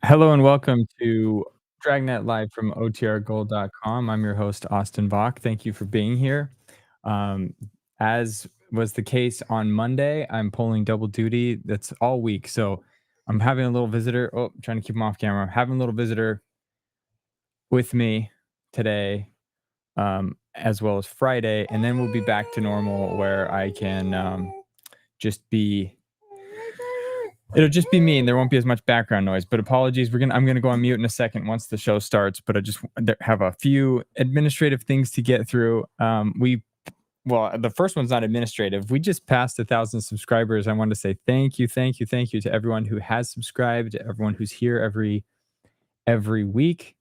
Hello and welcome to Dragnet live from OTRGold.com. I'm your host, Austin Bach. Thank you for being here. Um, as was the case on Monday, I'm pulling double duty. That's all week. So I'm having a little visitor. Oh, trying to keep him off camera. I'm having a little visitor with me today, as well as Friday. And then we'll be back to normal where I can just be it'll just be me, and there won't be as much background noise. But apologies, I'm gonna go on mute in a second once the show starts. But I just have a few administrative things to get through. The first one's not administrative. We just passed 1,000 subscribers. I want to say thank you, thank you, thank you to everyone who has subscribed, to everyone who's here every week.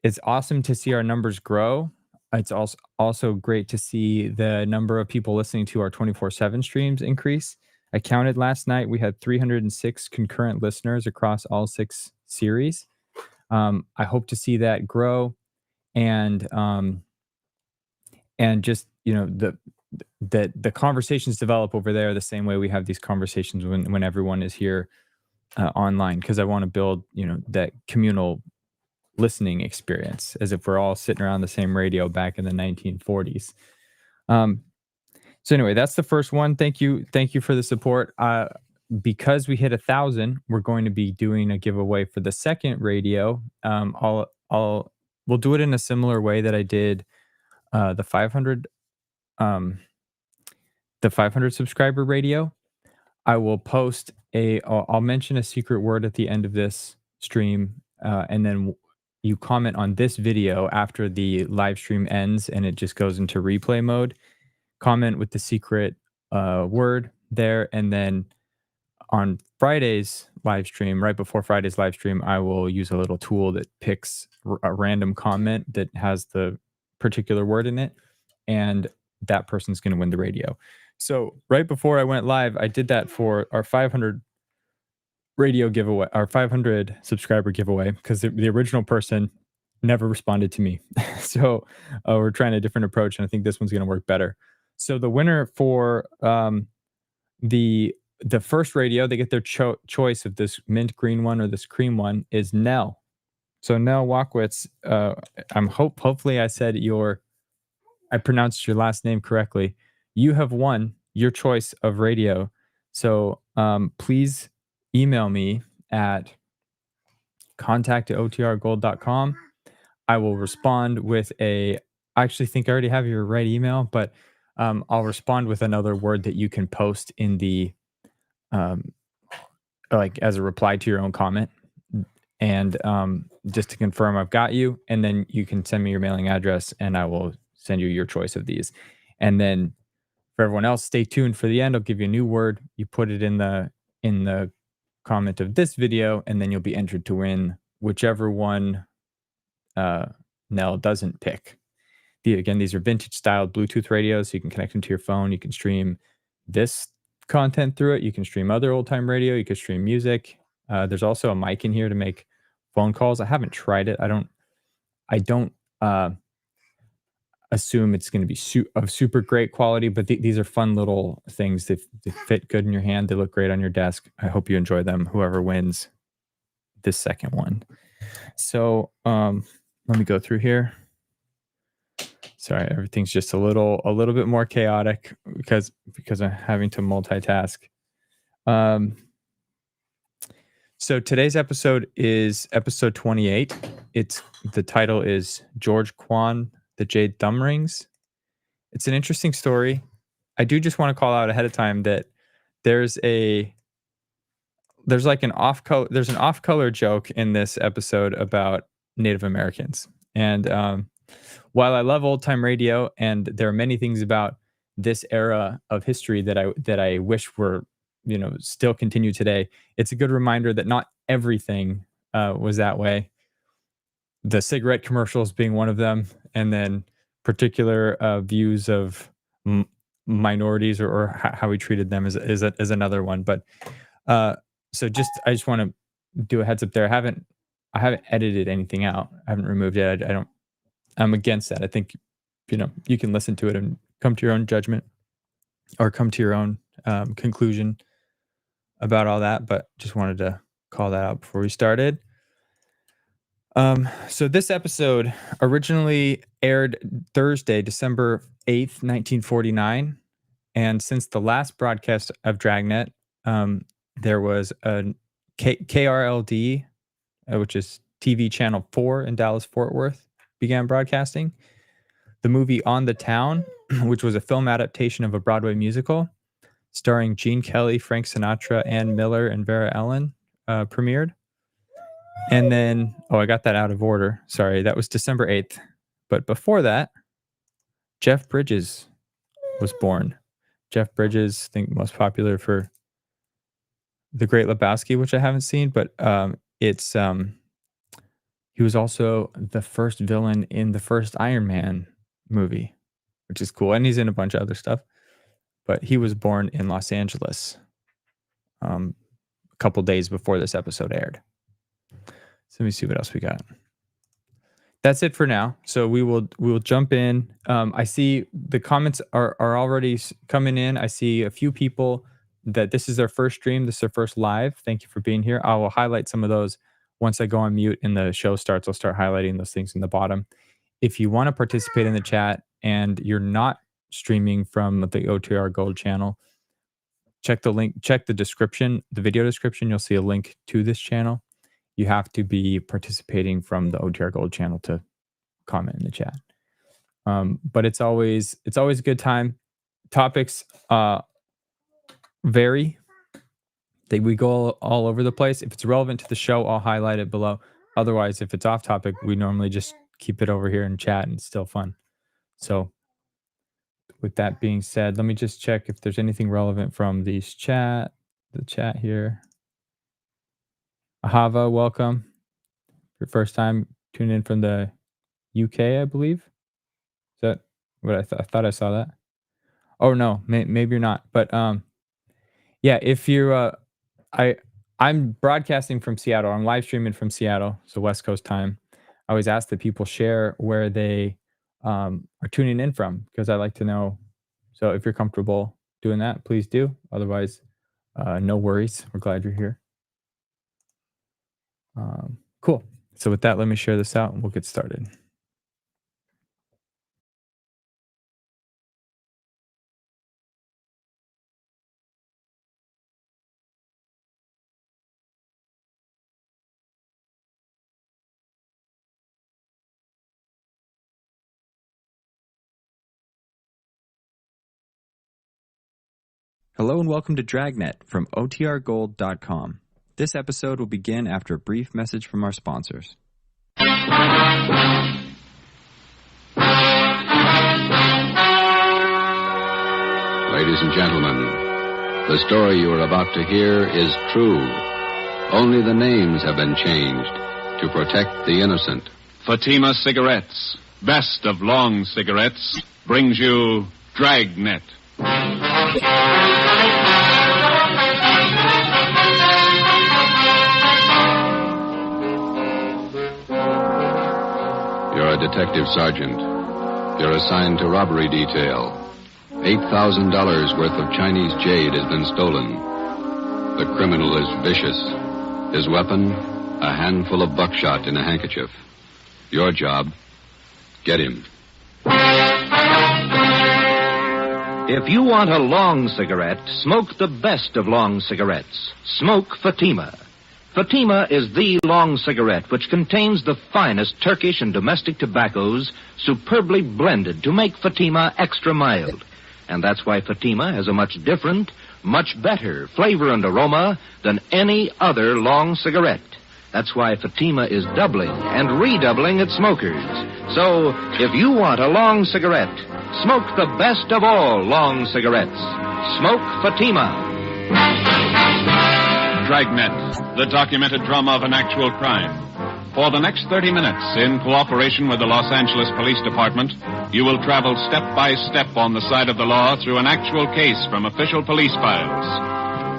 It's awesome to see our numbers grow. It's also great to see the number of people listening to our 24/7 streams increase. I counted last night. We had 306 concurrent listeners across all 6 series. I hope to see that grow, and just the conversations develop over there the same way we have these conversations when everyone is here online, because I want to build that communal listening experience as if we're all sitting around the same radio back in the 1940s. So anyway, that's the first one. Thank you for the support. Because we hit 1,000, we're going to be doing a giveaway for the second radio. We'll do it in a similar way that I did the 500 um the 500 subscriber radio. I will post I'll mention a secret word at the end of this stream, and then you comment on this video after the live stream ends and it just goes into replay mode. Comment with the secret word there, and then on Friday's live stream, right before Friday's live stream, I will use a little tool that picks a random comment that has the particular word in it, and that person's going to win the radio. So right before I went live, I did that for our 500 radio giveaway, our 500 subscriber giveaway, because the original person never responded to me. So we're trying a different approach, and I think this one's going to work better. So the winner for the first radio, they get their choice of this mint green one or this cream one, is Nell. So Nell Walkwitz, hopefully I pronounced your last name correctly. You have won your choice of radio. So please email me at contact@otrgold.com. I will respond with I actually think I already have your right email, but I'll respond with another word that you can post in the um, like as a reply to your own comment, and just to confirm I've got you, and then you can send me your mailing address, and I will send you your choice of these. And then for everyone else, stay tuned for the end. I'll give you a new word. You put it in the comment of this video, and then you'll be entered to win whichever one Nell doesn't pick. Again, these are vintage styled Bluetooth radios, so you can connect them to your phone. You can stream this content through it. You can stream other old time radio. You can stream music. There's also a mic in here to make phone calls. I haven't tried it. I don't assume it's going to be of super great quality, but these are fun little things that they fit good in your hand. They look great on your desk. I hope you enjoy them, whoever wins this second one. So let me go through here. Sorry, everything's just a little bit more chaotic because I'm having to multitask. So today's episode is episode 28. The title is George Quan, the Jade Thumb Rings. It's an interesting story. I do just want to call out ahead of time that there's an off-color joke in this episode about Native Americans. And while I love old time radio, and there are many things about this era of history that I wish were still continue today, it's a good reminder that not everything was that way. The cigarette commercials being one of them, and then particular views of minorities or how we treated them is another one. But so I just want to do a heads up there. I haven't edited anything out. I haven't removed it. I'm against that. I think you can listen to it and come to your own judgment, or come to your own conclusion about all that. But just wanted to call that out before we started. So this episode originally aired Thursday, December 8th, 1949. And since the last broadcast of Dragnet, there was a KRLD, which is TV Channel 4 in Dallas-Fort Worth, began broadcasting. The movie On the Town, which was a film adaptation of a Broadway musical, starring Gene Kelly, Frank Sinatra, Ann Miller, and Vera Ellen, premiered. And then, I got that out of order. Sorry, that was December 8th. But before that, Jeff Bridges was born. Jeff Bridges, I think most popular for The Great Lebowski, which I haven't seen, but he was also the first villain in the first Iron Man movie, which is cool. And he's in a bunch of other stuff. But he was born in Los Angeles a couple days before this episode aired. So let me see what else we got. That's it for now. So we will jump in. I see the comments are already coming in. I see a few people that this is their first stream. This is their first live. Thank you for being here. I will highlight some of those once I go on mute and the show starts. I'll start highlighting those things in the bottom. If you want to participate in the chat and you're not streaming from the OTR Gold channel, check the link, check the description, the video description. You'll see a link to this channel. You have to be participating from the OTR Gold channel to comment in the chat. But it's always a good time. Topics vary. We go all over the place. If it's relevant to the show, I'll highlight it below. Otherwise, if it's off topic, we normally just keep it over here and chat, and it's still fun. So with that being said, let me just check if there's anything relevant from the chat here. Ahava, welcome. Your first time tuning in from the UK, I believe. Is that what I thought I saw that? Oh no, maybe you're not. But yeah, if you're I'm broadcasting from Seattle. I'm live streaming from Seattle, so West Coast time. I always ask that people share where they are tuning in from, because I like to know. So if you're comfortable doing that, please do. Otherwise, no worries. We're glad you're here. Cool. So with that, let me share this out and we'll get started. Hello and welcome to Dragnet from OTRGold.com. This episode will begin after a brief message from our sponsors. Ladies and gentlemen, the story you are about to hear is true. Only the names have been changed to protect the innocent. Fatima Cigarettes, best of long cigarettes, brings you Dragnet. You're a detective sergeant. You're assigned to robbery detail. $8,000 worth of Chinese jade has been stolen. The criminal is vicious. His weapon, a handful of buckshot in a handkerchief. Your job, get him. If you want a long cigarette, smoke the best of long cigarettes. Smoke Fatima. Fatima is the long cigarette which contains the finest Turkish and domestic tobaccos superbly blended to make Fatima extra mild. And that's why Fatima has a much different, much better flavor and aroma than any other long cigarette. That's why Fatima is doubling and redoubling its smokers. So, if you want a long cigarette, smoke the best of all long cigarettes. Smoke Fatima. Dragnet, the documented drama of an actual crime. For the next 30 minutes, in cooperation with the Los Angeles Police Department, you will travel step by step on the side of the law through an actual case from official police files.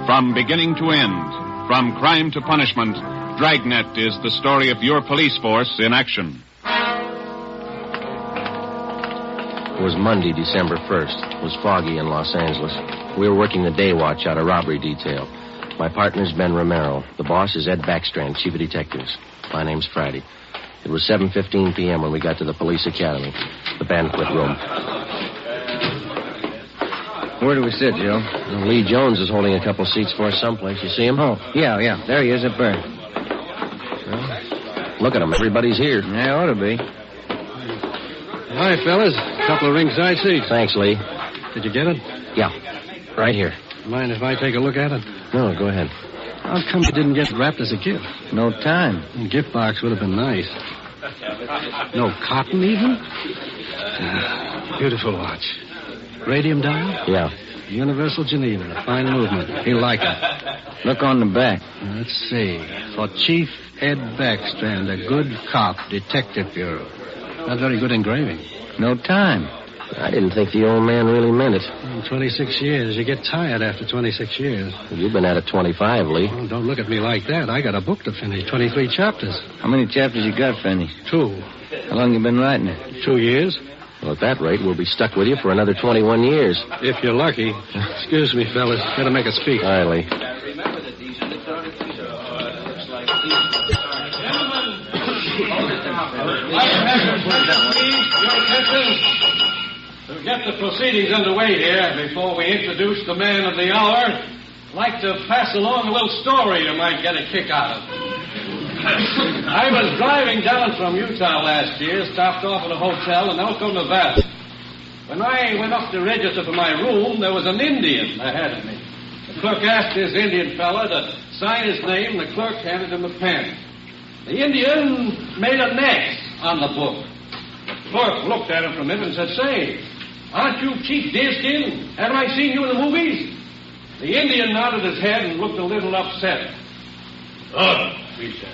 From beginning to end, from crime to punishment, Dragnet is the story of your police force in action. It was Monday, December 1st. It was foggy in Los Angeles. We were working the day watch out of robbery detail. My partner's Ben Romero. The boss is Ed Backstrand, chief of detectives. My name's Friday. It was 7:15 p.m. when we got to the police academy, the banquet room. Where do we sit, Joe? Lee Jones is holding a couple seats for us someplace. You see him? Oh, yeah. There he is at Burn. Well, look at him. Everybody's here. Yeah, ought to be. Hi, fellas. Couple of ringside seats. Thanks, Lee. Did you get it? Yeah, right here. Mind if I take a look at it? No, go ahead. How come you didn't get it wrapped as a gift? No time. A gift box would have been nice. No cotton, even? Beautiful watch. Radium dial? Yeah. Universal Geneva. Fine movement. He'll like it. Look on the back. Let's see. For Chief Ed Backstrand, a good cop, Detective Bureau. Not very good engraving. No time. I didn't think the old man really meant it. 26 years. You get tired after 26 years. You've been at it 25, Lee. Oh, don't look at me like that. I got a book to finish. 23 chapters. How many chapters you got, Fanny? 2. How long you been writing it? 2 years. Well, at that rate, we'll be stuck with you for another 21 years. If you're lucky. Excuse me, fellas. Gotta make a speak. All right, Lee. To get the proceedings underway here, before we introduce the man of the hour, I'd like to pass along a little story you might get a kick out of. I was driving down from Utah last year, stopped off at a hotel in Elko, Nevada. When I went up to register for my room, there was an Indian ahead of me. The clerk asked this Indian fella to sign his name, and the clerk handed him a pen. The Indian made an X on the book. The clerk looked at him for a minute and said, "Say, aren't you Chief Deerskin? Haven't I seen you in the movies?" The Indian nodded his head and looked a little upset. "Oh," he said.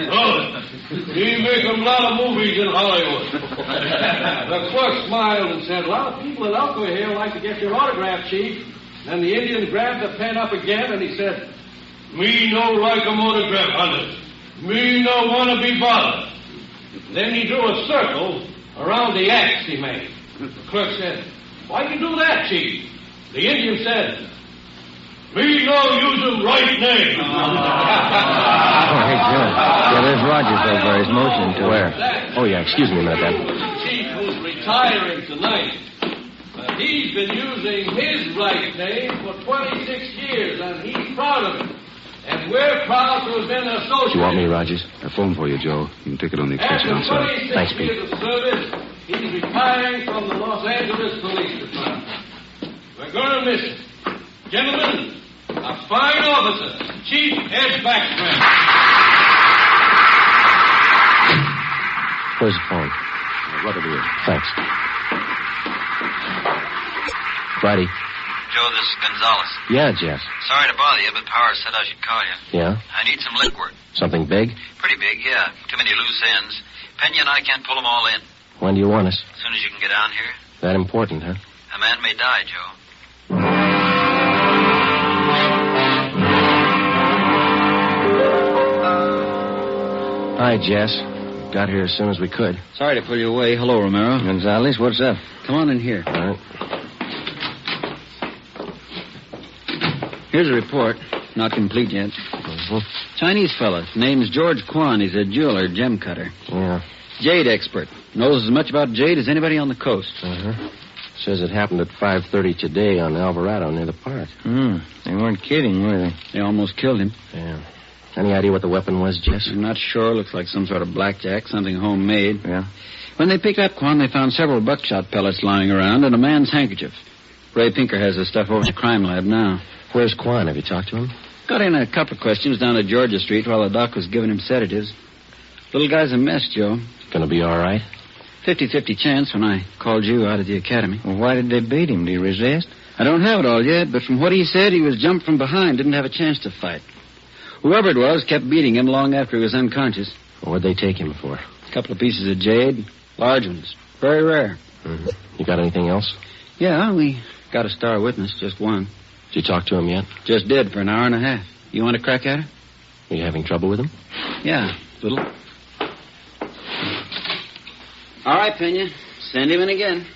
"Oh, we make a lot of movies in Hollywood." The clerk smiled and said, "A lot of people in Elko here like to get your autograph, Chief." Then the Indian grabbed the pen up again and he said, "Me no like a autograph, hunter. Me no want to be bothered." Then he drew a circle around the X he made. The clerk said, "Why you do that, Chief?" The Indian said, "Me no use the right name." Oh, hey, Joe. Yeah, there's Rogers over there. He's motioning to Where? Oh, yeah, excuse me a minute, then. The chief who's retiring tonight. He's been using his right name for 26 years, and he's proud of it. And we're proud to have been associated. Do you want me, Rogers? A phone for you, Joe. You can take it on the extension After outside. 26 Thanks, Pete. years of service, he's retiring from the Los Angeles Police Department. We're going to miss him. Gentlemen, a fine officer, Chief Ed Backstrand. Where's the phone? Right over here. Thanks. Friday. Joe, this is Gonzalez. Yeah, Jeff. Sorry to bother you, but Powers said I should call you. Yeah? I need some liquid. Something big? Pretty big, yeah. Too many loose ends. Pena and I can't pull them all in. When do you want us? As soon as you can get down here. That important, huh? A man may die, Joe. Hi, Jess. Got here as soon as we could. Sorry to pull you away. Hello, Romero. Gonzalez, what's up? Come on in here. All right. Here's a report. Not complete yet. Chinese fella. Name's George Quan. He's a jeweler, gem cutter. Yeah. Jade expert. Knows as much about jade as anybody on the coast. Says it happened at 5:30 today on Alvarado near the park. They weren't kidding, were they? They almost killed him. Yeah. Any idea what the weapon was, Jess? I'm not sure. Looks like some sort of blackjack, something homemade. Yeah. When they picked up Quan, they found several buckshot pellets lying around and a man's handkerchief. Ray Pinker has the stuff over at the crime lab now. Where's Quan? Have you talked to him? Got in a couple of questions down at Georgia Street while the doc was giving him sedatives. Little guy's a mess, Joe. Gonna be all right? 50-50 chance when I called you out of the academy. Well, why did they beat him? Did he resist? I don't have it all yet, but from what he said, he was jumped from behind, didn't have a chance to fight. Whoever it was kept beating him long after he was unconscious. What'd they take him for? A couple of pieces of jade, large ones, very rare. You got anything else? Yeah, we got a star witness, just one. Did you talk to him yet? Just did for an hour and a half. You want to crack at her? Are you having trouble with him? Yeah, little. All right, Pena. Send him in again.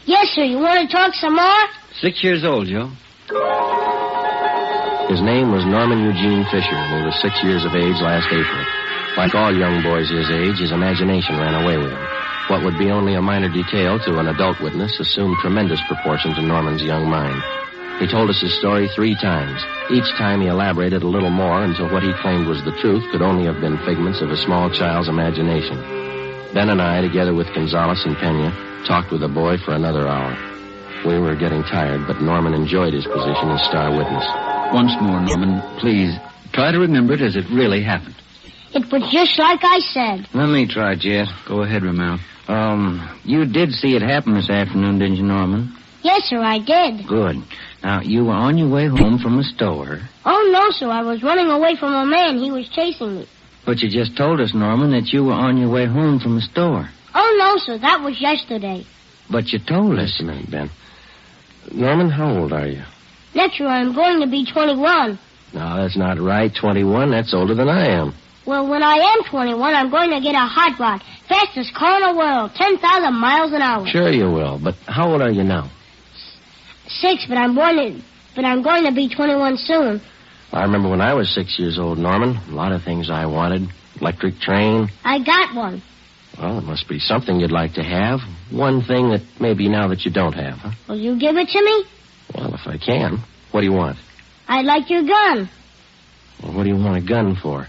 Yes, sir. You want to talk some more? 6 years old, Joe. His name was Norman Eugene Fisher, and he was 6 years of age last April. Like all young boys his age, his imagination ran away with him. What would be only a minor detail to an adult witness assumed tremendous proportion to Norman's young mind. He told us his story 3 times. Each time he elaborated a little more until what he claimed was the truth could only have been figments of a small child's imagination. Ben and I, together with Gonzalez and Pena, talked with the boy for another hour. We were getting tired, but Norman enjoyed his position as star witness. Once more, Norman, please, try to remember it as it really happened. It was just like I said. Let me try, Jed. Go ahead, Romero. You did see it happen this afternoon, didn't you, Norman? Yes, sir, I did. Good. Now, you were on your way home from the store. Oh, no, sir, I was running away from a man. He was chasing me. But you just told us, Norman, that you were on your way home from the store. Oh, no, sir, that was yesterday. But you told us. Just a minute, Ben. Norman, how old are you? Next year I'm going to be 21. No, that's not right. 21, that's older than I am. Well, when I am 21, I'm going to get a hot rod. Fastest car in the world, 10,000 miles an hour. Sure you will, but how old are you now? 6, but I'm going to be 21 soon. I remember when I was 6 years old, Norman. A lot of things I wanted. Electric train. I got one. Well, it must be something you'd like to have. One thing that maybe now that you don't have, huh? Will you give it to me? Well, if I can. What do you want? I'd like your gun. Well, what do you want a gun for?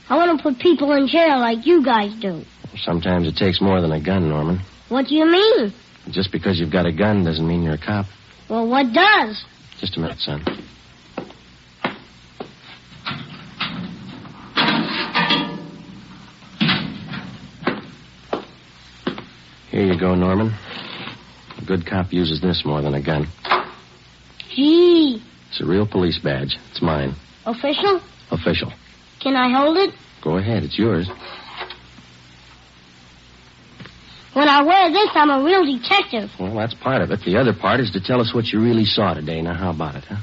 I want to put people in jail like you guys do. Sometimes it takes more than a gun, Norman. What do you mean? Just because you've got a gun doesn't mean you're a cop. Well, what does? Just a minute, son. Here you go, Norman. A good cop uses this more than a gun. Gee. It's a real police badge. It's mine. Official? Official. Can I hold it? Go ahead. It's yours. When I wear this, I'm a real detective. Well, that's part of it. The other part is to tell us what you really saw today. Now, how about it, huh?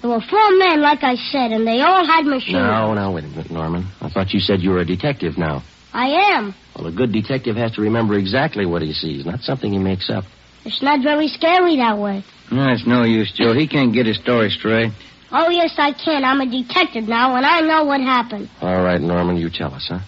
There were 4 men, like I said, and they all had machines. Now, wait a minute, Norman. I thought you said you were a detective now. I am. Well, a good detective has to remember exactly what he sees, not something he makes up. It's not very scary that way. No, it's no use, Joe. He can't get his story straight. Oh, yes, I can. I'm a detective now, and I know what happened. All right, Norman, you tell us, huh?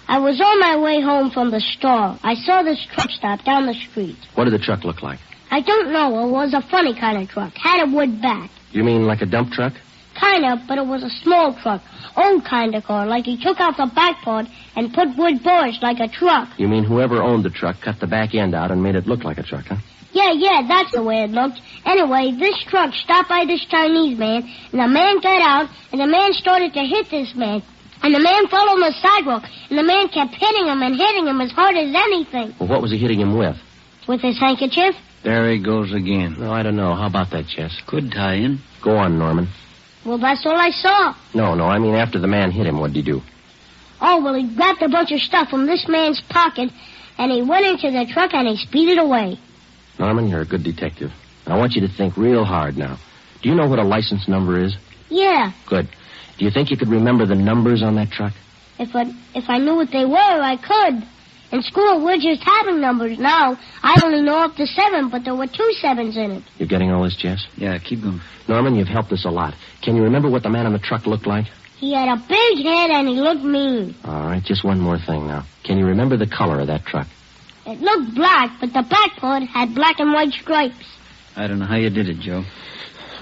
I was on my way home from the store. I saw this truck stop down the street. What did the truck look like? I don't know. It was a funny kind of truck. Had a wood back. You mean like a dump truck? Kind of, but it was a small truck. Old kind of car, like he took out the back part and put wood boards like a truck. You mean whoever owned the truck cut the back end out and made it look like a truck, huh? Yeah, that's the way it looked. Anyway, this truck stopped by this Chinese man, and the man got out, and the man started to hit this man. And the man fell on the sidewalk, and the man kept hitting him and hitting him as hard as anything. Well, what was he hitting him with? With his handkerchief? There he goes again. No, I don't know. How about that, Jess? Could tie in. Go on, Norman. Well, that's all I saw. No, I mean after the man hit him, what did he do? Oh, well, he grabbed a bunch of stuff from this man's pocket, and he went into the truck and he speeded away. Norman, you're a good detective. I want you to think real hard now. Do you know what a license number is? Yeah. Good. Do you think you could remember the numbers on that truck? If I knew what they were, I could. In school, we're just having numbers now. I only know up to 7, but there were 2 7s in it. You're getting all this, Jess? Yeah, keep going. Norman, you've helped us a lot. Can you remember what the man on the truck looked like? He had a big head and he looked mean. All right, just one more thing now. Can you remember the color of that truck? It looked black, but the back part had black and white stripes. I don't know how you did it, Joe.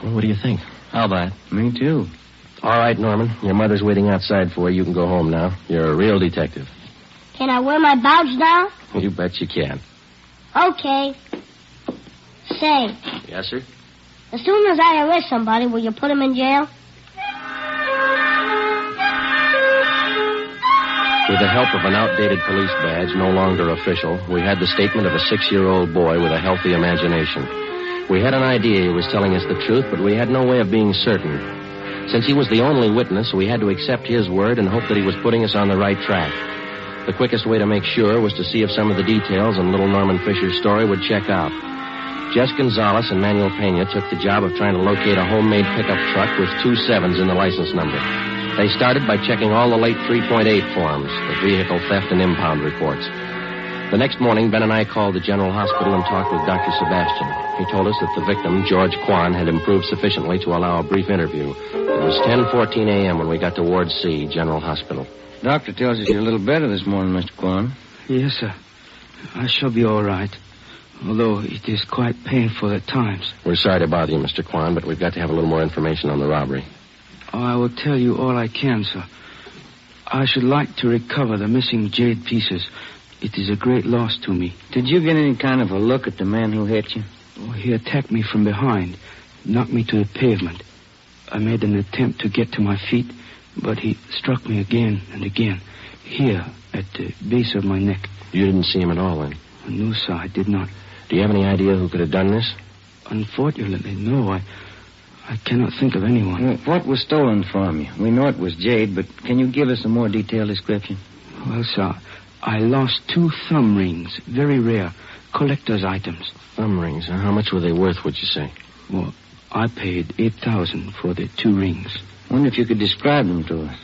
Well, what do you think? How about it? Me too. All right, Norman. Your mother's waiting outside for you. You can go home now. You're a real detective. Can I wear my badge now? You bet you can. Okay. Say, Yes, sir? as soon as I arrest somebody, will you put him in jail? With the help of an outdated police badge, no longer official, we had the statement of a 6-year-old boy with a healthy imagination. We had an idea he was telling us the truth, but we had no way of being certain. Since he was the only witness, we had to accept his word and hope that he was putting us on the right track. The quickest way to make sure was to see if some of the details in little Norman Fisher's story would check out. Jess Gonzalez and Manuel Pena took the job of trying to locate a homemade pickup truck with 2 7s in the license number. They started by checking all the late 3.8 forms, the vehicle theft and impound reports. The next morning, Ben and I called the General Hospital and talked with Dr. Sebastian. He told us that the victim, George Quan, had improved sufficiently to allow a brief interview. It was 10:14 a.m. when we got to Ward C, General Hospital. Doctor tells us you're a little better this morning, Mr. Quan. Yes, sir. I shall be all right, although it is quite painful at times. We're sorry to bother you, Mr. Quan, but we've got to have a little more information on the robbery. Oh, I will tell you all I can, sir. I should like to recover the missing jade pieces. It is a great loss to me. Did you get any kind of a look at the man who hit you? Oh, he attacked me from behind, knocked me to the pavement. I made an attempt to get to my feet, but he struck me again and again, here at the base of my neck. You didn't see him at all, then? No, sir, I did not. Do you have any idea who could have done this? Unfortunately, no. I cannot think of anyone. Well, what was stolen from you? We know it was jade, but can you give us a more detailed description? Well, sir, I lost 2 thumb rings, very rare, collector's items. Thumb rings? How much were they worth, would you say? Well, I paid $8,000 for the 2 rings. I wonder if you could describe them to us.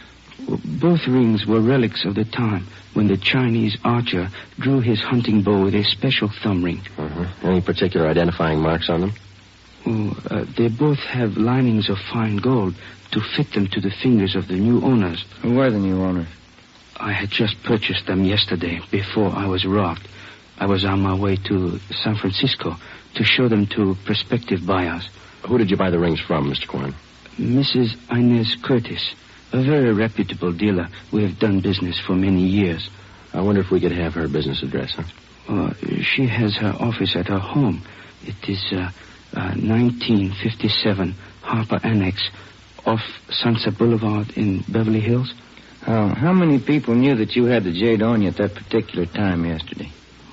Well, both rings were relics of the time when the Chinese archer drew his hunting bow with a special thumb ring. Any particular identifying marks on them? Oh, they both have linings of fine gold to fit them to the fingers of the new owners. Who were the new owners? I had just purchased them yesterday, before I was robbed. I was on my way to San Francisco to show them to prospective buyers. Who did you buy the rings from, Mr. Quan? Mrs. Inez Curtis, a very reputable dealer. We have done business for many years. I wonder if we could have her business address, huh? She has her office at her home. It is 1957 Harper Annex, off Sunset Boulevard in Beverly Hills. How many people knew that you had the jade on you at that particular time yesterday?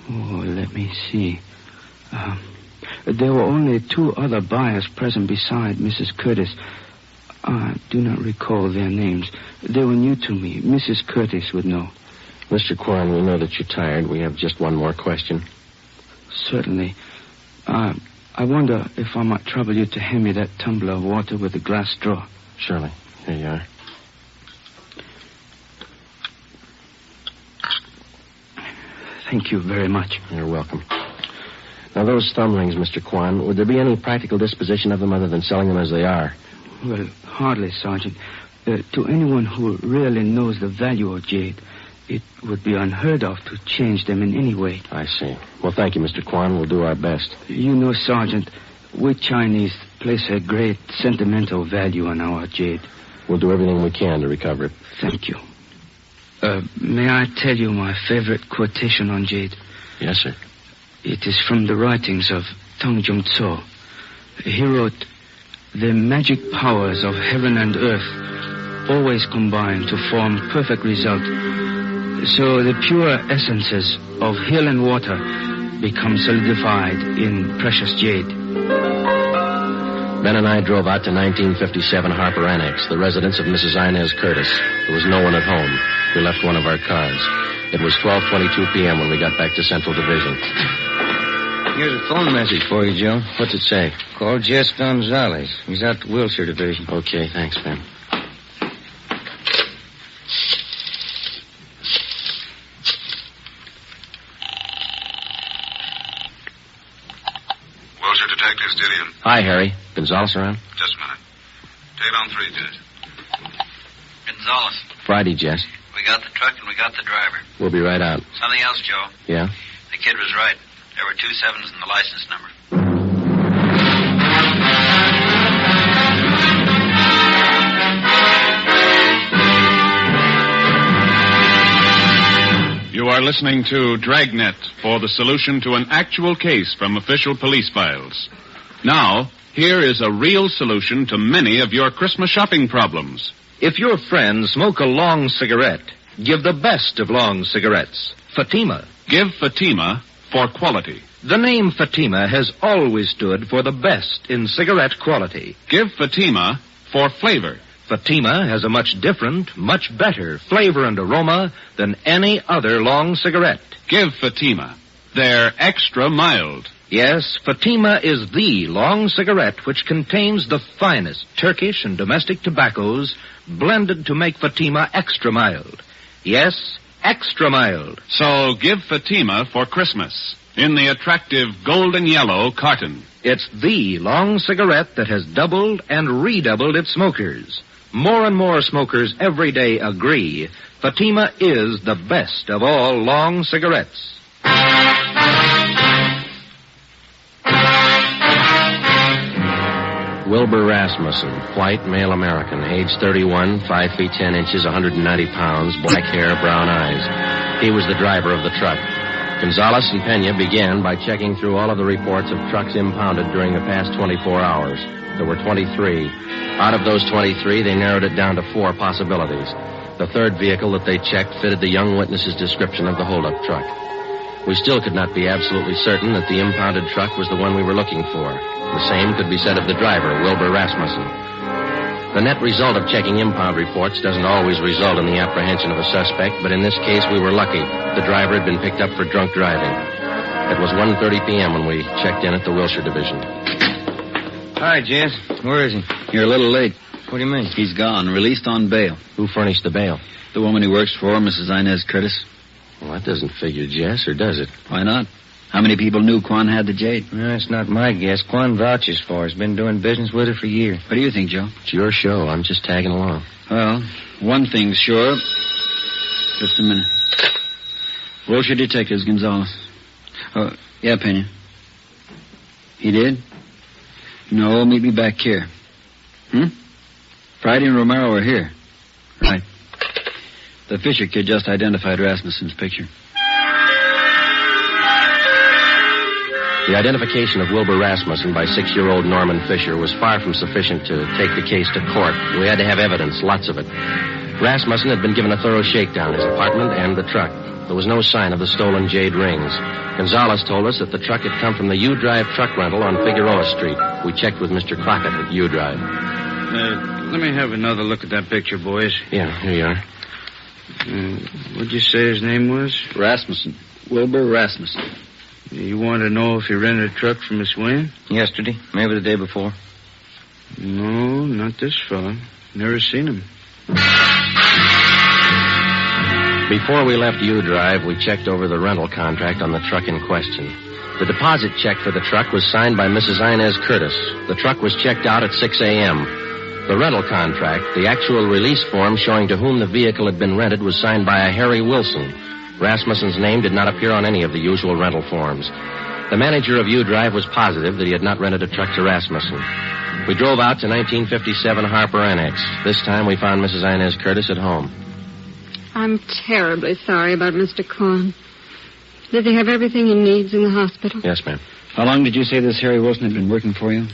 Oh, let me see. There were only 2 other buyers present beside Mrs. Curtis. I do not recall their names. They were new to me. Mrs. Curtis would know. Mr. Quan, we know that you're tired. We have just one more question. Certainly. I wonder if I might trouble you to hand me that tumbler of water with the glass straw. Surely. Here you are. Thank you very much. You're welcome. Now, those thumb rings, Mr. Quan, would there be any practical disposition of them other than selling them as they are? Well, hardly, Sergeant. To anyone who really knows the value of jade, it would be unheard of to change them in any way. I see. Well, thank you, Mr. Quan. We'll do our best. You know, Sergeant, we Chinese place a great sentimental value on our jade. We'll do everything we can to recover it. Thank you. May I tell you my favorite quotation on jade? Yes, sir. It is from the writings of Tong Jung Tso. He wrote, "The magic powers of heaven and earth always combine to form perfect result. So the pure essences of hill and water become solidified in precious jade." Ben and I drove out to 1957 Harper Annex, the residence of Mrs. Inez Curtis. There was no one at home. We left one of our cars. It was 12:22 p.m. when we got back to Central Division. Here's a phone message for you, Joe. What's it say? Call Jess Gonzalez. He's out to Wilshire Division. Okay, thanks, Ben. Wilshire Detective Stillion. Hi, Harry. Gonzalez around? Just a minute. Tavon 3 did it. Gonzalez, Friday, Jess. we got the truck and we got the driver. We'll be right out. Something else, Joe. Yeah? The kid was right. There were 2 7s in the license number. You are listening to Dragnet for the solution to an actual case from official police files. Now, here is a real solution to many of your Christmas shopping problems. If your friends smoke a long cigarette, give the best of long cigarettes, Fatima. Give Fatima for quality. The name Fatima has always stood for the best in cigarette quality. Give Fatima for flavor. Fatima has a much different, much better flavor and aroma than any other long cigarette. Give Fatima. They're extra mild. Yes, Fatima is the long cigarette which contains the finest Turkish and domestic tobaccos blended to make Fatima extra mild. Yes, extra mild. So give Fatima for Christmas in the attractive golden yellow carton. It's the long cigarette that has doubled and redoubled its smokers. More and more smokers every day agree Fatima is the best of all long cigarettes. Wilbur Rasmussen, white, male American, age 31, 5 feet 10 inches, 190 pounds, black hair, brown eyes. He was the driver of the truck. Gonzalez and Pena began by checking through all of the reports of trucks impounded during the past 24 hours. There were 23. Out of those 23, they narrowed it down to 4 possibilities. The third vehicle that they checked fitted the young witness's description of the holdup truck. We still could not be absolutely certain that the impounded truck was the one we were looking for. The same could be said of the driver, Wilbur Rasmussen. The net result of checking impound reports doesn't always result in the apprehension of a suspect, but in this case we were lucky. The driver had been picked up for drunk driving. It was 1:30 p.m. when we checked in at the Wilshire Division. Hi, Jess. Where is he? You're a little late. What do you mean? He's gone, released on bail. Who furnished the bail? The woman he works for, Mrs. Inez Curtis. Well, that doesn't figure, Jess, or does it? Why not? How many people knew Quan had the Jade? That's not my guess. Quan vouches for her. He's been doing business with her for years. What do you think, Joe? It's your show. I'm just tagging along. Well, one thing's sure. Just a minute. Wilshire Detectives, Gonzalez. Oh, yeah, Pena. He did? No, meet me back here. Friday and Romero are here. Right. The Fisher kid just identified Rasmussen's picture. The identification of Wilbur Rasmussen by 6-year-old Norman Fisher was far from sufficient to take the case to court. We had to have evidence, lots of it. Rasmussen had been given a thorough shakedown, his apartment and the truck. There was no sign of the stolen jade rings. Gonzalez told us that the truck had come from the U-Drive truck rental on Figueroa Street. We checked with Mr. Crockett at U-Drive. Let me have another look at that picture, boys. Yeah, here you are. What'd you say his name was? Rasmussen. Wilbur Rasmussen. You want to know if he rented a truck from Miss Wayne? Yesterday, maybe the day before. No, not this fella. Never seen him. Before we left U-Drive, we checked over the rental contract on the truck in question. The deposit check for the truck was signed by Mrs. Inez Curtis. The truck was checked out at 6 a.m. The rental contract, the actual release form showing to whom the vehicle had been rented, was signed by a Harry Wilson. Rasmussen's name did not appear on any of the usual rental forms. The manager of U-Drive was positive that he had not rented a truck to Rasmussen. We drove out to 1957 Harper Annex. This time we found Mrs. Inez Curtis at home. I'm terribly sorry about Mr. Quan. Did he have everything he needs in the hospital? Yes, ma'am. How long did you say this Harry Wilson had been working for you?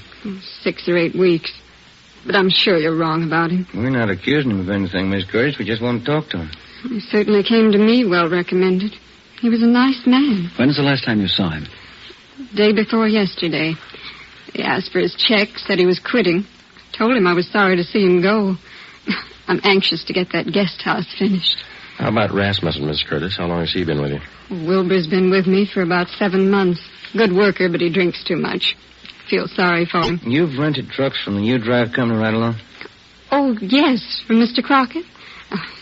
6 or 8 weeks. But I'm sure you're wrong about him. We're not accusing him of anything, Miss Curtis. We just want to talk to him. He certainly came to me well recommended. He was a nice man. When's the last time you saw him? Day before yesterday. He asked for his check, said he was quitting. Told him I was sorry to see him go. I'm anxious to get that guest house finished. How about Rasmussen, Miss Curtis? How long has he been with you? Wilbur's been with me for about 7 months. Good worker, but he drinks too much. Feel sorry for him. You've rented trucks from the U-Drive company right along? Oh, yes, from Mr. Crockett.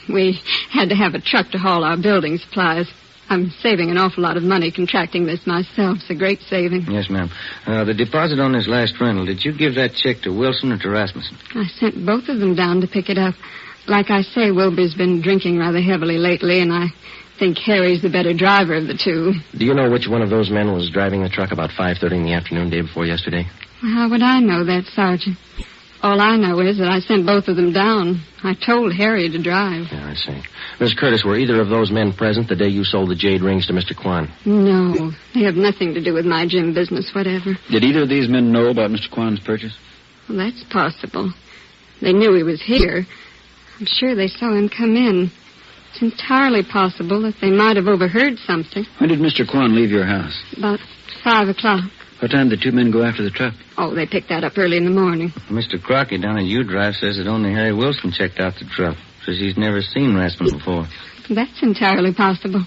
We had to have a truck to haul our building supplies. I'm saving an awful lot of money contracting this myself. It's a great saving. Yes, ma'am. The deposit on this last rental, did you give that check to Wilson or to Rasmussen? I sent both of them down to pick it up. Like I say, Wilbur's been drinking rather heavily lately, and I think Harry's the better driver of the two. Do you know which one of those men was driving the truck about 5:30 in the afternoon, day before yesterday? Well, how would I know that, Sergeant? All I know is that I sent both of them down. I told Harry to drive. Yeah, I see. Miss Curtis, were either of those men present the day you sold the jade rings to Mr. Quan? No, they have nothing to do with my gym business, whatever. Did either of these men know about Mr. Quan's purchase? Well, that's possible. They knew he was here. I'm sure they saw him come in. It's entirely possible that they might have overheard something. When did Mr. Quan leave your house? About 5 o'clock. What time did the two men go after the truck? Oh, they picked that up early in the morning. Mr. Crockett down at U-Drive says that only Harry Wilson checked out the truck. Says he's never seen Rasmussen before. That's entirely possible.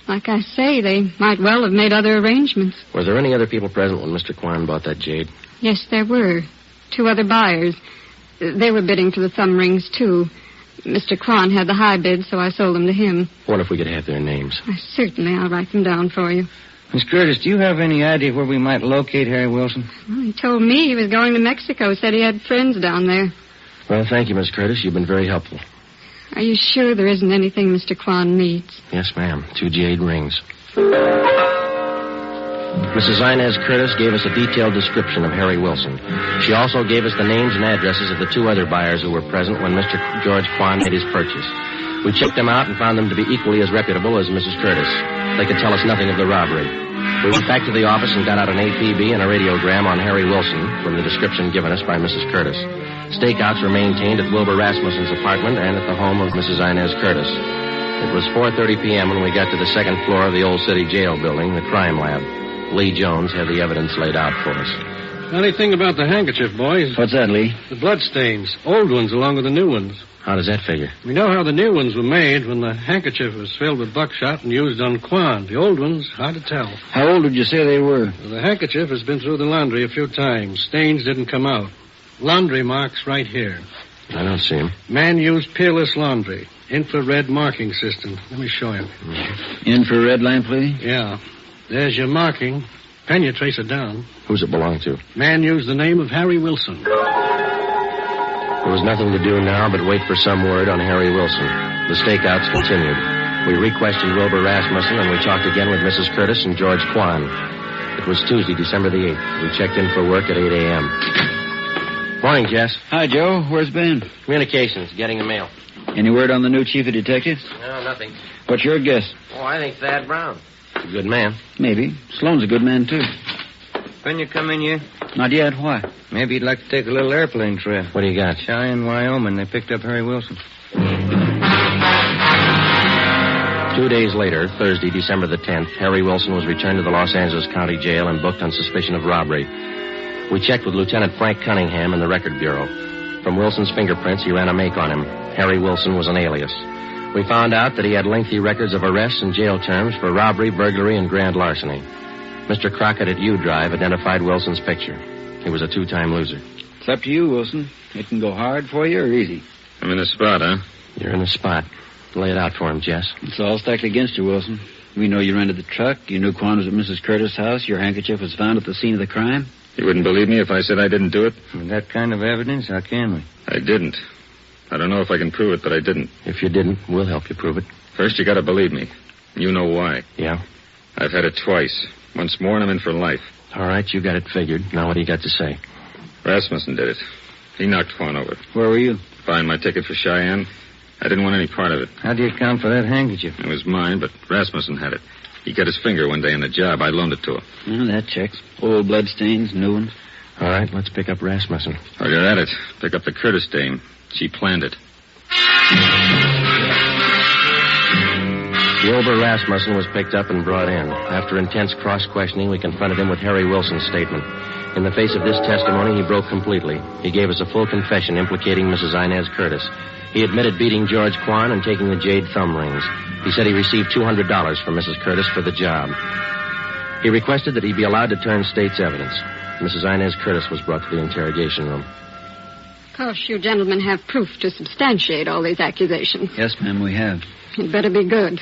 Like I say, they might well have made other arrangements. Were there any other people present when Mr. Quan bought that jade? Yes, there were. 2 other buyers. They were bidding for the thumb rings, too. Mr. Quan had the high bid, so I sold them to him. What if we could have their names? Certainly, I'll write them down for you. Miss Curtis, do you have any idea where we might locate Harry Wilson? Well, he told me he was going to Mexico, said he had friends down there. Well, thank you, Miss Curtis. You've been very helpful. Are you sure there isn't anything Mr. Quan needs? Yes, ma'am. 2 jade rings. Mrs. Inez Curtis gave us a detailed description of Harry Wilson. She also gave us the names and addresses of the 2 other buyers who were present when Mr. George Quan made his purchase. We checked them out and found them to be equally as reputable as Mrs. Curtis. They could tell us nothing of the robbery. We went back to the office and got out an APB and a radiogram on Harry Wilson from the description given us by Mrs. Curtis. Stakeouts were maintained at Wilbur Rasmussen's apartment and at the home of Mrs. Inez Curtis. It was 4:30 p.m. when we got to the second floor of the old city jail building, the crime lab. Lee Jones had the evidence laid out for us. Funny thing about the handkerchief, boys. What's that, Lee? The bloodstains. Old ones along with the new ones. How does that figure? We know how the new ones were made when the handkerchief was filled with buckshot and used on Quan. The old ones, hard to tell. How old would you say they were? Well, the handkerchief has been through the laundry a few times. Stains didn't come out. Laundry marks right here. I don't see them. Man used peerless laundry. Infrared marking system. Let me show you. Infrared lamp, Lee? Yeah. There's your marking. Can you trace it down? Who's it belong to? Man used the name of Harry Wilson. There was nothing to do now but wait for some word on Harry Wilson. The stakeouts continued. We re-questioned Wilbur Rasmussen, and we talked again with Mrs. Curtis and George Quan. It was Tuesday, December the 8th. We checked in for work at 8 a.m. Morning, Jess. Hi, Joe. Where's Ben? Communications, getting the mail. Any word on the new chief of detectives? No, nothing. What's your guess? Oh, I think Thad Brown. A good man. Maybe. Sloan's a good man, too. When you come in here? Not yet. Why? Maybe you'd like to take a little airplane trip. What do you got? Cheyenne, Wyoming. They picked up Harry Wilson. 2 days later, Thursday, December the 10th, Harry Wilson was returned to the Los Angeles County Jail and booked on suspicion of robbery. We checked with Lieutenant Frank Cunningham in the Record Bureau. From Wilson's fingerprints, he ran a make on him. Harry Wilson was an alias. We found out that he had lengthy records of arrests and jail terms for robbery, burglary, and grand larceny. Mr. Crockett at U Drive identified Wilson's picture. He was a 2-time loser. It's up to you, Wilson. It can go hard for you or easy. I'm in the spot, huh? You're in the spot. Lay it out for him, Jess. It's all stacked against you, Wilson. We know you rented the truck. You knew Quan was at Mrs. Curtis' house. Your handkerchief was found at the scene of the crime. You wouldn't believe me if I said I didn't do it? With that kind of evidence, how can we? I didn't. I don't know if I can prove it, but I didn't. If you didn't, we'll help you prove it. First, you gotta believe me. You know why. Yeah? I've had it twice. Once more, and I'm in for life. All right, you got it figured. Now what do you got to say? Rasmussen did it. He knocked Quan over. Where were you? Buying my ticket for Cheyenne. I didn't want any part of it. How do you account for that handkerchief? It was mine, but Rasmussen had it. He cut his finger one day on the job. I loaned it to him. Well, that checks. Old bloodstains, new ones. All right, let's pick up Rasmussen. While you're at it, pick up the Curtis dame. She planned it. Wilbur Rasmussen was picked up and brought in. After intense cross-questioning, we confronted him with Harry Wilson's statement. In the face of this testimony, he broke completely. He gave us a full confession implicating Mrs. Inez Curtis. He admitted beating George Quan and taking the Jade thumb rings. He said he received $200 from Mrs. Curtis for the job. He requested that he be allowed to turn state's evidence. Mrs. Inez Curtis was brought to the interrogation room. Of course, you gentlemen have proof to substantiate all these accusations. Yes, ma'am, we have. It better be good.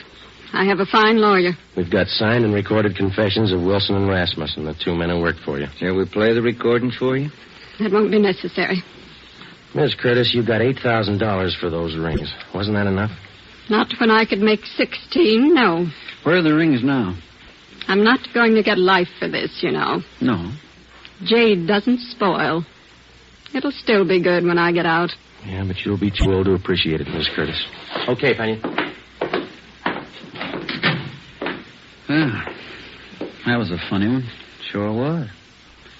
I have a fine lawyer. We've got signed and recorded confessions of Wilson and Rasmussen, the 2 men who worked for you. Shall we play the recordings for you? That won't be necessary. Miss Curtis, you got $8,000 for those rings. Wasn't that enough? Not when I could make 16, no. Where are the rings now? I'm not going to get life for this, you know. No. Jade doesn't spoil. It'll still be good when I get out. Yeah, but you'll be too old to appreciate it, Miss Curtis. Okay, Penny. That was a funny one. Sure was.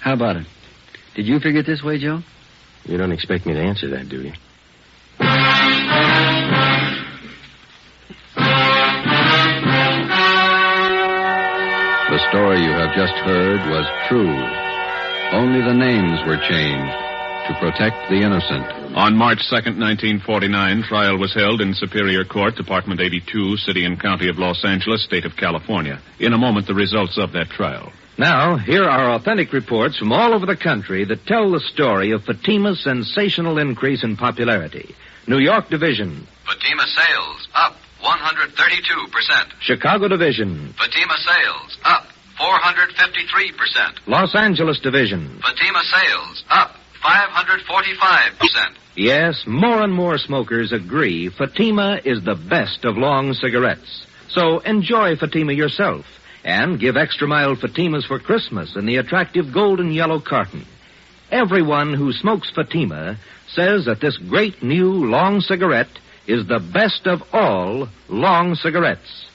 How about it? Did you figure it this way, Joe? You don't expect me to answer that, do you? The story you have just heard was true. Only the names were changed to protect the innocent. On March 2nd, 1949, trial was held in Superior Court, Department 82, City and County of Los Angeles, State of California. In a moment, the results of that trial. Now, here are authentic reports from all over the country that tell the story of Fatima's sensational increase in popularity. New York Division. Fatima sales up 132%. Chicago Division. Fatima sales up 453%. Los Angeles Division. Fatima sales up 545%. Yes, more and more smokers agree Fatima is the best of long cigarettes. So enjoy Fatima yourself and give extra mild Fatimas for Christmas in the attractive golden yellow carton. Everyone who smokes Fatima says that this great new long cigarette is the best of all long cigarettes.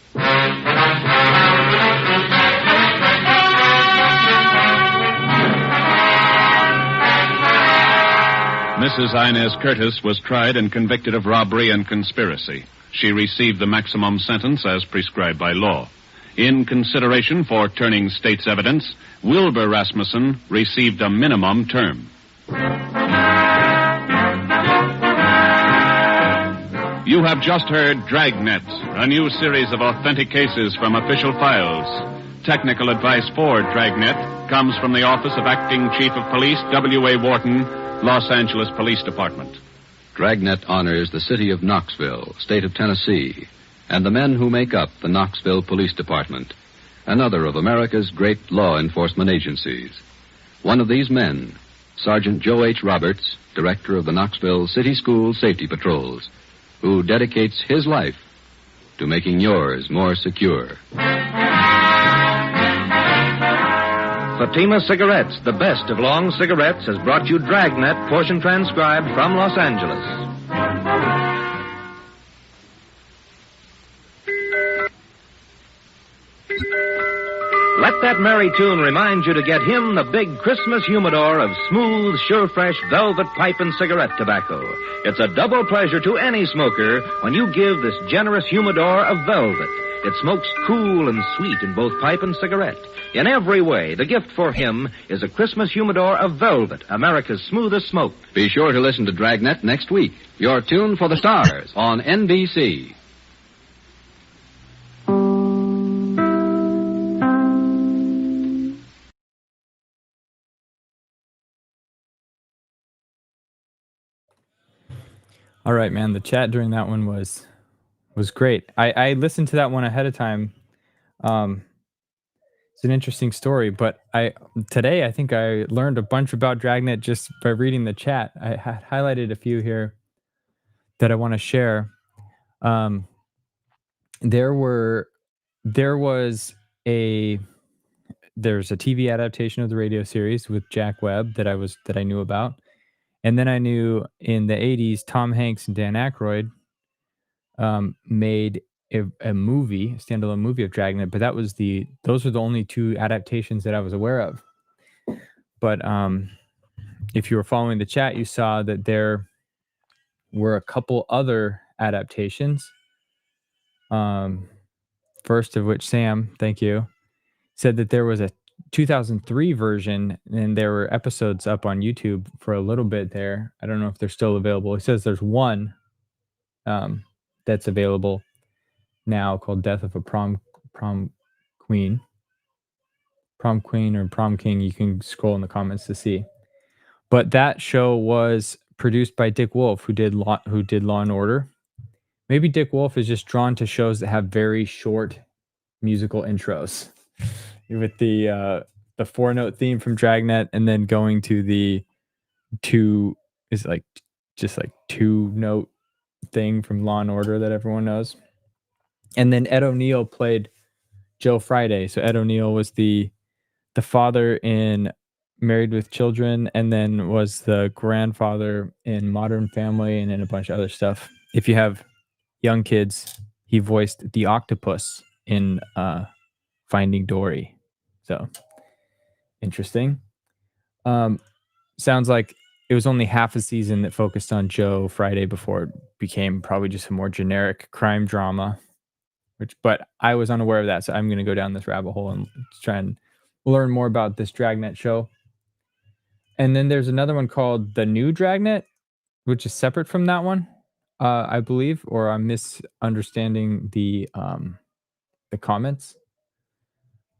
Mrs. Inez Curtis was tried and convicted of robbery and conspiracy. She received the maximum sentence as prescribed by law. In consideration for turning state's evidence, Wilbur Rasmussen received a minimum term. You have just heard Dragnet, a new series of authentic cases from official files. Technical advice for Dragnet comes from the Office of Acting Chief of Police W.A. Wharton, Los Angeles Police Department. Dragnet honors the city of Knoxville, state of Tennessee, and the men who make up the Knoxville Police Department, another of America's great law enforcement agencies. One of these men, Sergeant Joe H. Roberts, director of the Knoxville City School Safety Patrols, who dedicates his life to making yours more secure. Fatima Cigarettes, the best of long cigarettes, has brought you Dragnet, portion transcribed from Los Angeles. Let that merry tune remind you to get him the big Christmas humidor of smooth, sure fresh velvet pipe and cigarette tobacco. It's a double pleasure to any smoker when you give this generous humidor of velvet. It smokes cool and sweet in both pipe and cigarette. In every way, the gift for him is a Christmas humidor of velvet, America's smoothest smoke. Be sure to listen to Dragnet next week. Your tune for the stars on NBC. All right, man. The chat during that one was great. I listened to that one ahead of time. It's an interesting story, but today I think I learned a bunch about Dragnet just by reading the chat. I highlighted a few here that I want to share. There's a TV adaptation of the radio series with Jack Webb that I knew about. And then I knew in the 80s, Tom Hanks and Dan Aykroyd made a standalone movie of Dragnet, but those were the only two adaptations that I was aware of. But if you were following the chat, you saw that there were a couple other adaptations. First of which, Sam, thank you, said that there was a 2003 version, and there were episodes up on YouTube for a little bit there. I don't know if they're still available. He says there's one that's available now called Death of a Prom Queen. Prom Queen or Prom King. You can scroll in the comments to see. But that show was produced by Dick Wolf, who did Law and Order. Maybe Dick Wolf is just drawn to shows that have very short musical intros. With the 4-note theme from Dragnet, and then going to the 2-note thing from Law and Order that everyone knows. And then Ed O'Neill played Joe Friday. So Ed O'Neill was the father in Married with Children, and then was the grandfather in Modern Family, and in a bunch of other stuff. If you have young kids, he voiced the octopus in Finding Dory. So interesting. Sounds like it was only half a season that focused on Joe Friday before it became probably just a more generic crime drama. But I was unaware of that, so I'm going to go down this rabbit hole and try and learn more about this Dragnet show. And then there's another one called The New Dragnet, which is separate from that one, I believe, or I'm misunderstanding the comments.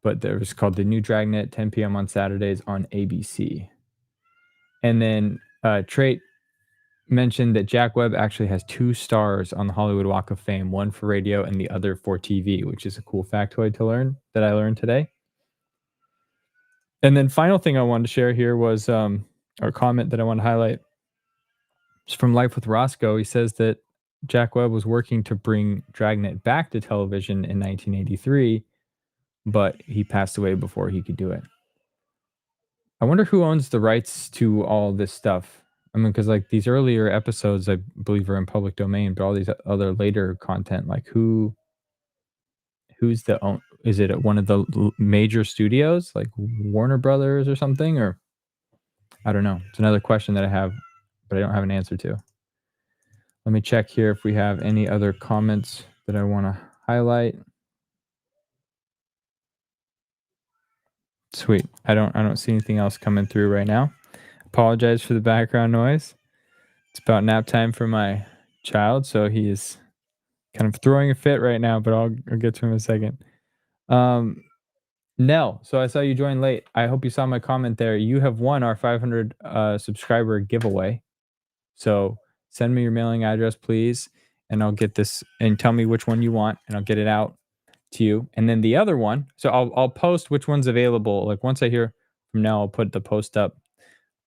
But there was called The New Dragnet, 10 p.m. on Saturdays on ABC. And then Trait mentioned that Jack Webb actually has 2 stars on the Hollywood Walk of Fame, one for radio and the other for TV, which is a cool factoid to learn that I learned today. And then final thing I wanted to share here was our comment that I want to highlight. It's from Life with Roscoe. He says that Jack Webb was working to bring Dragnet back to television in 1983, but he passed away before he could do it. I wonder who owns the rights to all this stuff. I mean, because like these earlier episodes, I believe are in public domain, but all these other later content, like who's the own? Is it at one of the major studios, like Warner Brothers or something, or I don't know. It's another question that I have, but I don't have an answer to. Let me check here if we have any other comments that I want to highlight. Sweet. I don't see anything else coming through right now. Apologize for the background noise. It's about nap time for my child, so he is kind of throwing a fit right now, but I'll get to him in a second. Nell, so I saw you join late. I hope you saw my comment there. You have won our 500 subscriber giveaway. So send me your mailing address, please, and I'll get this, and tell me which one you want, and I'll get it out to you. And then the other one, so I'll post which one's available. Like once I hear from Nell, I'll put the post up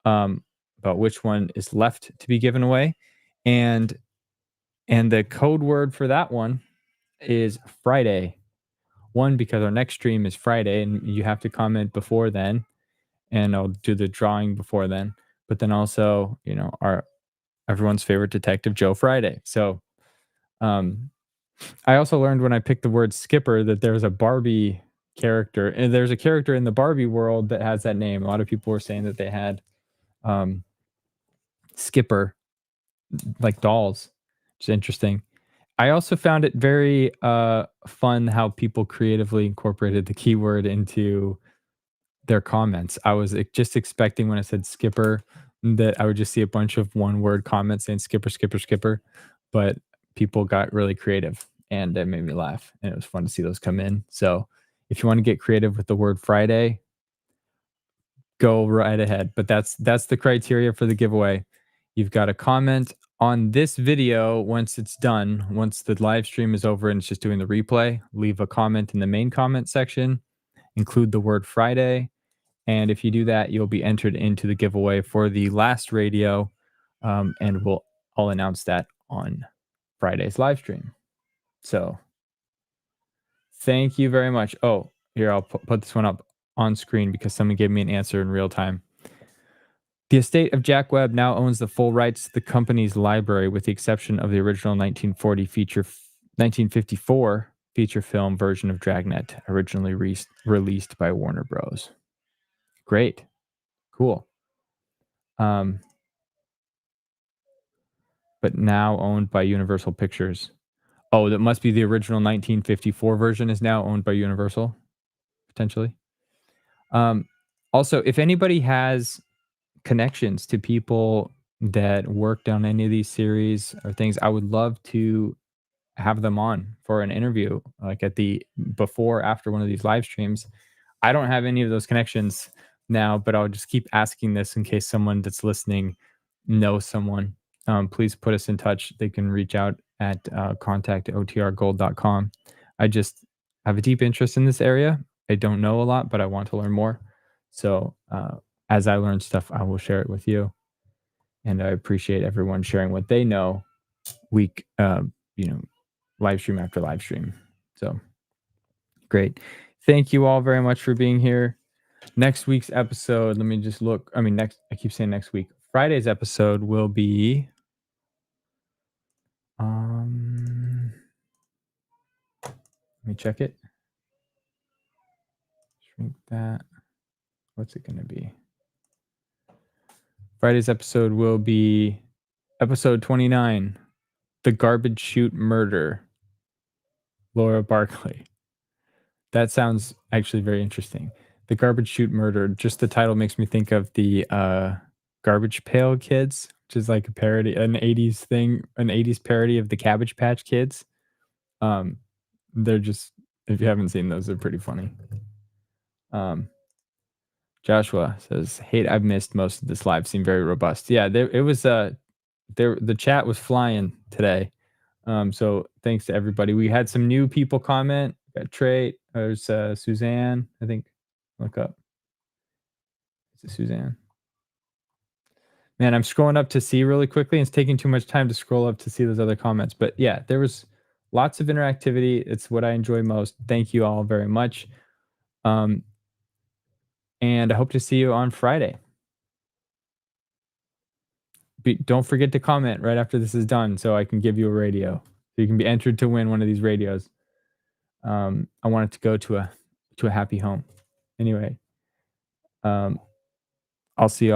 about which one is left to be given away. And the code word for that one is Friday. One, because our next stream is Friday and you have to comment before then, and I'll do the drawing before then. But then also, you know, everyone's favorite detective, Joe Friday. So I also learned when I picked the word Skipper that there's a Barbie character, and there's a character in the Barbie world that has that name. A lot of people were saying that they had Skipper, like dolls, which is interesting. I also found it very fun how people creatively incorporated the keyword into their comments. I was just expecting when I said Skipper that I would just see a bunch of one-word comments saying Skipper, Skipper, Skipper, but people got really creative, and it made me laugh, and it was fun to see those come in. So if you want to get creative with the word Friday, go right ahead. But that's the criteria for the giveaway. You've got to comment on this video once it's done. Once the live stream is over and it's just doing the replay, leave a comment in the main comment section, include the word Friday, and if you do that, you'll be entered into the giveaway for the last radio, and I'll announce that on Friday's live stream. So thank you very much. Oh, here, I'll put this one up on screen because someone gave me an answer in real time. The estate of Jack Webb now owns the full rights to the company's library, with the exception of the original 1954 feature film version of Dragnet, originally released by Warner Bros. Great. Cool. But now owned by Universal Pictures. Oh, that must be the original 1954 version is now owned by Universal, potentially. Also, if anybody has connections to people that worked on any of these series or things, I would love to have them on for an interview, like at the before, after one of these live streams. I don't have any of those connections now, but I'll just keep asking this in case someone that's listening knows someone. Please put us in touch. They can reach out at contact@otrgold.com. I just have a deep interest in this area. I don't know a lot, but I want to learn more. So as I learn stuff, I will share it with you. And I appreciate everyone sharing what they know week, live stream after live stream. So great. Thank you all very much for being here. Next week's episode, let me just look. I keep saying next week. Friday's episode will be let me check it. Shrink that. What's it going to be? Friday's episode will be episode 29, The Garbage Chute Murder, Laura Barkley. That sounds actually very interesting. The Garbage Chute Murder, just the title makes me think of the Garbage Pail Kids, which is like a parody, an 80s thing, an 80s parody of the Cabbage Patch Kids. They're just, if you haven't seen those, they're pretty funny. Joshua says, "Hate, I've missed most of this live. Seemed very robust." Yeah, it was the chat was flying today. So thanks to everybody. We had some new people comment. Got Trey. There's Suzanne. I think. Look up. Is it Suzanne? Man, I'm scrolling up to see really quickly, and it's taking too much time to scroll up to see those other comments. But yeah, there was lots of interactivity. It's what I enjoy most. Thank you all very much. And I hope to see you on Friday. Don't forget to comment right after this is done so I can give you a radio. So you can be entered to win one of these radios. I want it to go to a happy home. Anyway, I'll see you all.